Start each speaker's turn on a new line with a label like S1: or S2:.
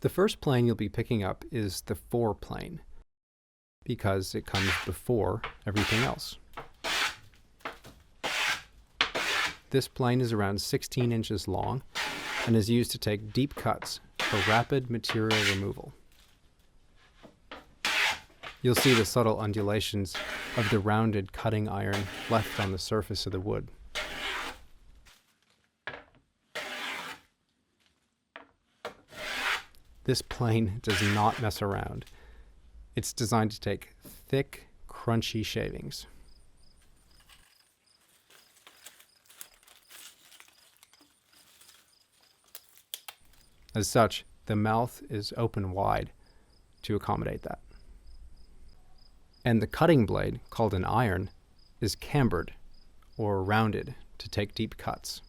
S1: The first plane you'll be picking up is the fore plane, because it comes before everything else. This plane is around 16 inches long and is used to take deep cuts for rapid material removal. You'll see the subtle undulations of the rounded cutting iron left on the surface of the wood. This plane does not mess around. It's designed to take thick, crunchy shavings. As such, the mouth is open wide to accommodate that. And the cutting blade, called an iron, is cambered or rounded to take deep cuts.